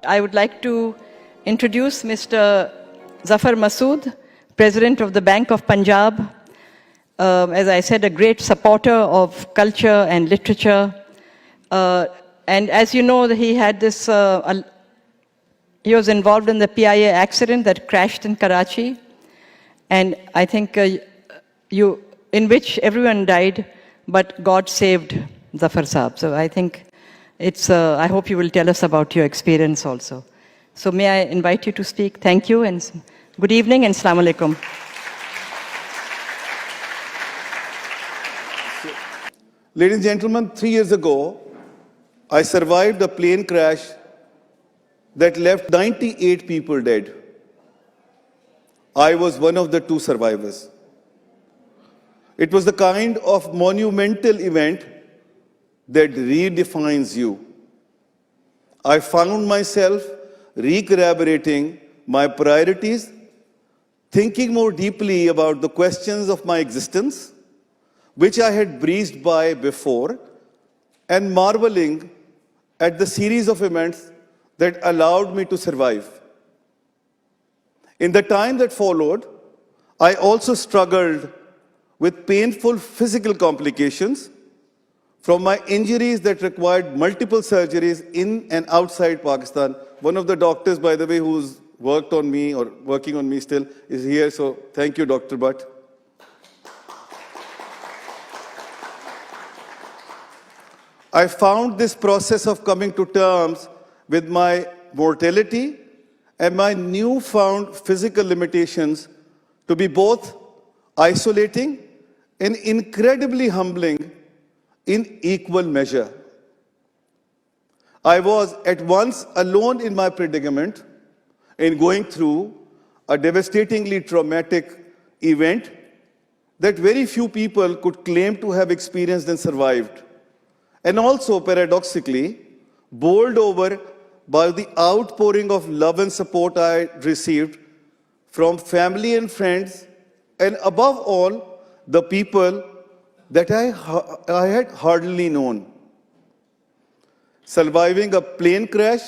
I would like to introduce Mr. Zafar Masud, President of the Bank of Punjab. As I said, a great supporter of culture and literature. And as you know, he had this, he was involved in the PIA accident that crashed in Karachi. And I think in which everyone died, but God saved Zafar Saab. So I think I hope you will tell us about your experience also. So may I invite you to speak? Thank you and good evening and Assalamu alaikum. Ladies and gentlemen, 3 years ago, I survived a plane crash that left 98 people dead. I was one of the 2 survivors. It was the kind of monumental event that redefines you. I found myself recalibrating my priorities, thinking more deeply about the questions of my existence, which I had breezed by before, and marveling at the series of events that allowed me to survive. In the time that followed, I also struggled with painful physical complications from my injuries that required multiple surgeries in and outside Pakistan. One of the doctors, by the way, who's worked on me or working on me still is here, so thank you, Dr. Bhatt. I found this process of coming to terms with my mortality and my newfound physical limitations to be both isolating and incredibly humbling in equal measure. I was at once alone in my predicament in going through a devastatingly traumatic event that very few people could claim to have experienced and survived, and also, paradoxically, bowled over by the outpouring of love and support I received from family and friends, and above all, the people that I had hardly known. Surviving a plane crash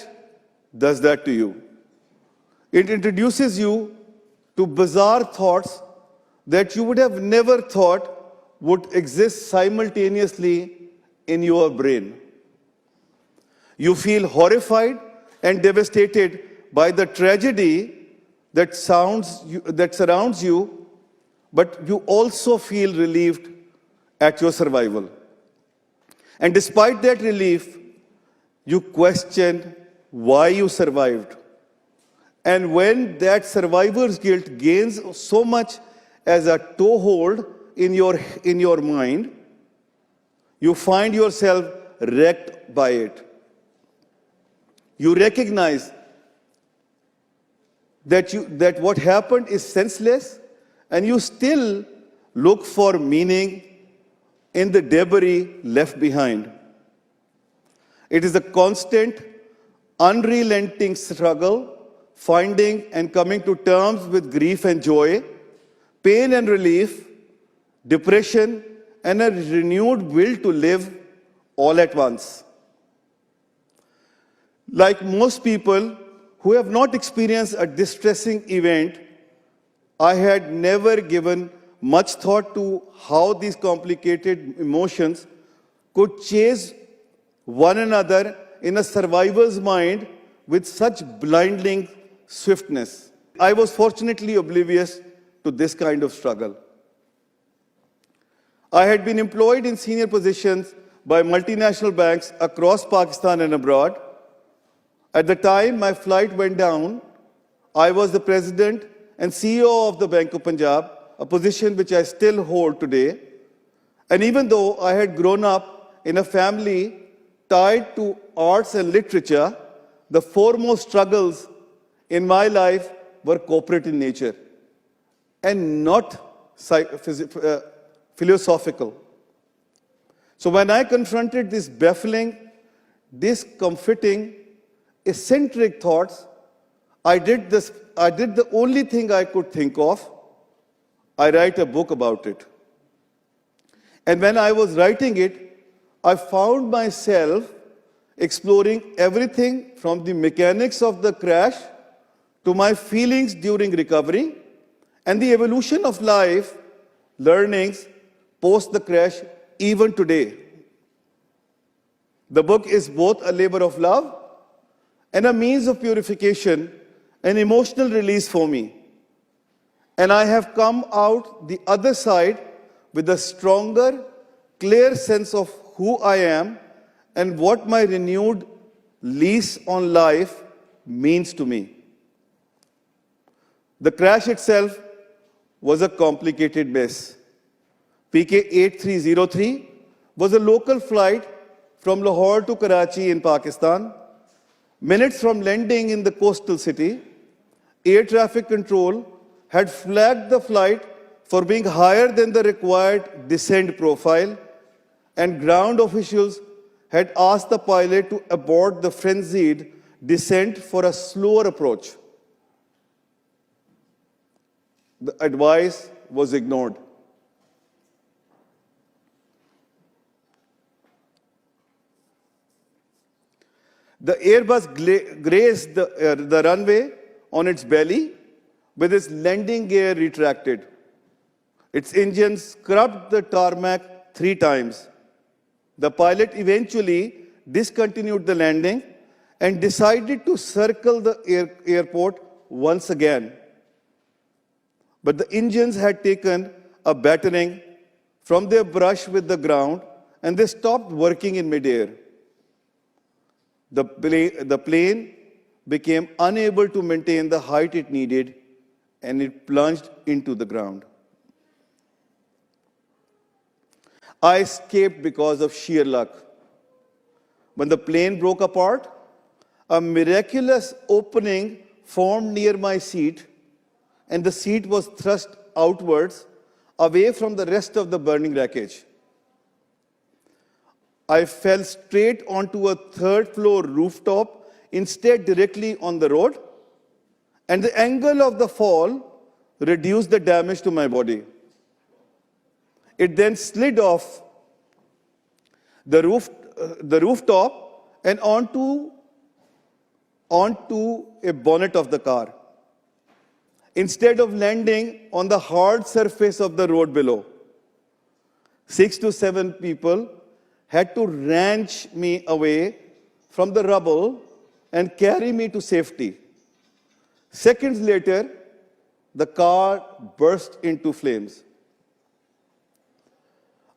does that to you. It introduces you to bizarre thoughts that you would have never thought would exist simultaneously in your brain. You feel horrified and devastated by the tragedy that surrounds you, but you also feel relieved at your survival. And despite that relief, you question why you survived. And when that survivor's guilt gains so much as a toehold in your mind, you find yourself wrecked by it. You recognize that what happened is senseless, and you still look for meaning in the debris left behind. It is a constant, unrelenting struggle, finding and coming to terms with grief and joy, pain and relief, depression, and a renewed will to live all at once. Like most people who have not experienced a distressing event, I had never given much thought to how these complicated emotions could chase one another in a survivor's mind with such blinding swiftness. I was fortunately oblivious to this kind of struggle. I had been employed in senior positions by multinational banks across Pakistan and abroad. At the time my flight went down, I was the president and CEO of the Bank of Punjab, a position which I still hold today. And even though I had grown up in a family tied to arts and literature, the foremost struggles in my life were corporate in nature and not philosophical. So when I confronted these baffling, discomforting, eccentric thoughts, I did the only thing I could think of. I write a book about it. And when I was writing it, I found myself exploring everything from the mechanics of the crash to my feelings during recovery and the evolution of life, learnings post the crash even today. The book is both a labor of love and a means of purification and emotional release for me. And I have come out the other side with a stronger, clear sense of who I am and what my renewed lease on life means to me. The crash itself was a complicated mess. PK 8303 was a local flight from Lahore to Karachi in Pakistan. Minutes from landing in the coastal city, air traffic control had flagged the flight for being higher than the required descent profile, and ground officials had asked the pilot to abort the frenzied descent for a slower approach. The advice was ignored. The Airbus grazed the runway on its belly with its landing gear retracted. Its engine scrubbed the tarmac 3 times. The pilot eventually discontinued the landing and decided to circle the airport once again. But the engines had taken a battering from their brush with the ground and they stopped working in midair. The plane became unable to maintain the height it needed and it plunged into the ground. I escaped because of sheer luck. When the plane broke apart, a miraculous opening formed near my seat, and the seat was thrust outwards, away from the rest of the burning wreckage. I fell straight onto a 3rd-floor rooftop, instead directly on the road, and the angle of the fall reduced the damage to my body. It then slid off the rooftop and onto a bonnet of the car, instead of landing on the hard surface of the road below. 6 to 7 people had to wrench me away from the rubble and carry me to safety. Seconds later, the car burst into flames.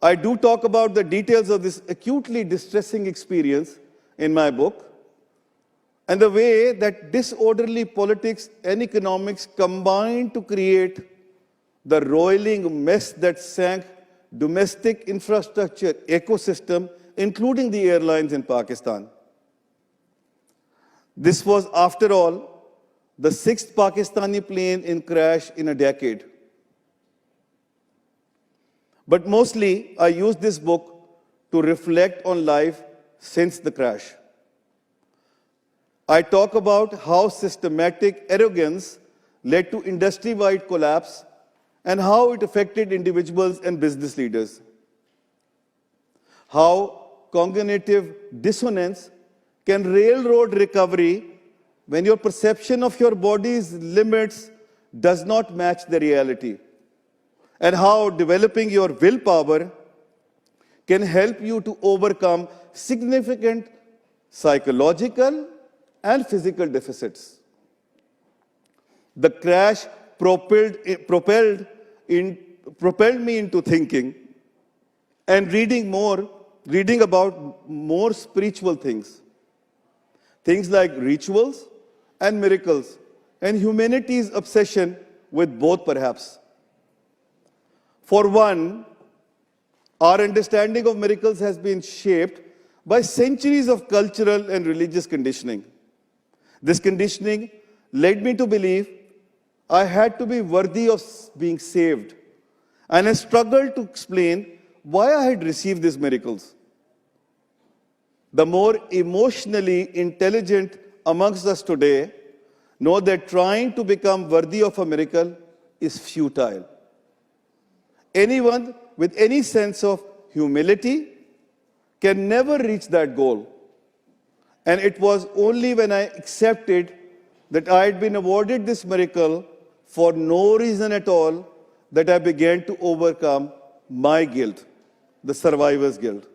I do talk about the details of this acutely distressing experience in my book, and the way that disorderly politics and economics combined to create the roiling mess that sank domestic infrastructure ecosystem, including the airlines in Pakistan. This was, after all, the 6th Pakistani plane in crash in a decade. But mostly, I used this book to reflect on life since the crash. I talk about how systematic arrogance led to industry-wide collapse and how it affected individuals and business leaders. How cognitive dissonance can railroad recovery when your perception of your body's limits does not match the reality. And how developing your willpower can help you to overcome significant psychological and physical deficits. The crash propelled me into thinking and reading about more spiritual things. Things like rituals and miracles, and humanity's obsession with both, perhaps. For one, our understanding of miracles has been shaped by centuries of cultural and religious conditioning. This conditioning led me to believe I had to be worthy of being saved, and I struggled to explain why I had received these miracles. The more emotionally intelligent amongst us today know that trying to become worthy of a miracle is futile. Anyone with any sense of humility can never reach that goal. And it was only when I accepted that I had been awarded this miracle for no reason at all that I began to overcome my guilt, the survivor's guilt.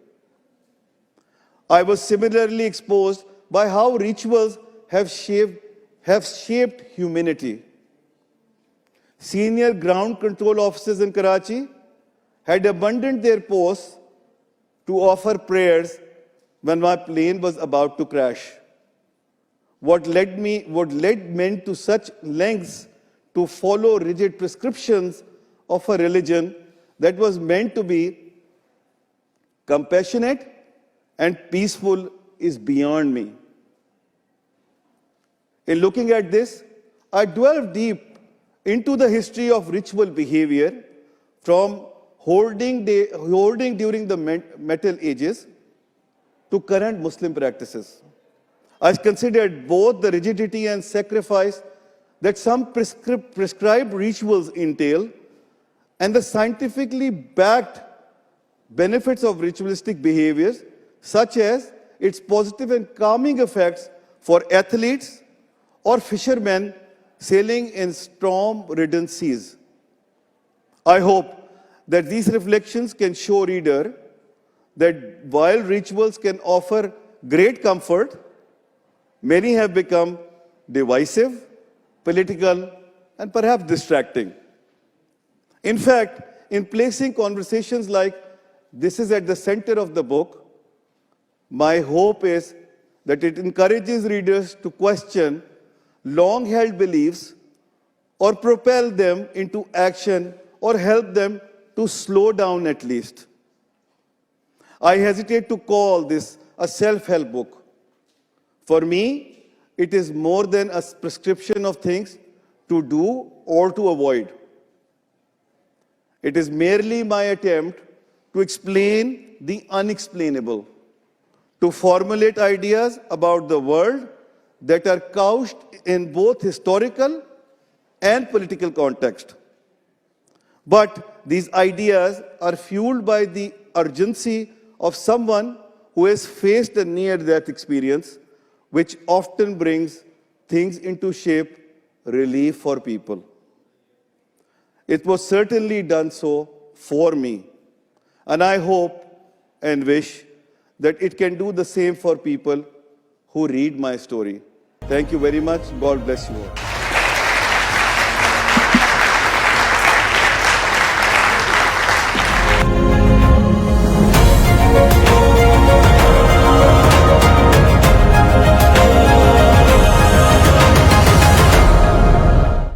I was similarly exposed by how rituals have shaped humanity. Senior ground control officers in Karachi had abandoned their posts to offer prayers when my plane was about to crash. What led men to such lengths to follow rigid prescriptions of a religion that was meant to be compassionate and peaceful is beyond me. In looking at this, I delved deep into the history of ritual behavior from hoarding during the Metal Ages to current Muslim practices. I considered both the rigidity and sacrifice that some prescribed rituals entail and the scientifically backed benefits of ritualistic behaviors, such as its positive and calming effects for athletes or fishermen sailing in storm-ridden seas. I hope that these reflections can show reader that while rituals can offer great comfort, many have become divisive, political, and perhaps distracting. In fact, in placing conversations like this is at the center of the book, my hope is that it encourages readers to question long-held beliefs or propel them into action or help them to slow down at least. I hesitate to call this a self-help book. For me, it is more than a prescription of things to do or to avoid. It is merely my attempt to explain the unexplainable, to formulate ideas about the world that are couched in both historical and political context. But these ideas are fueled by the urgency of someone who has faced a near-death experience, which often brings things into shape, relief for people. It was certainly done so for me, and I hope and wish that it can do the same for people who read my story. Thank you very much. God bless you all.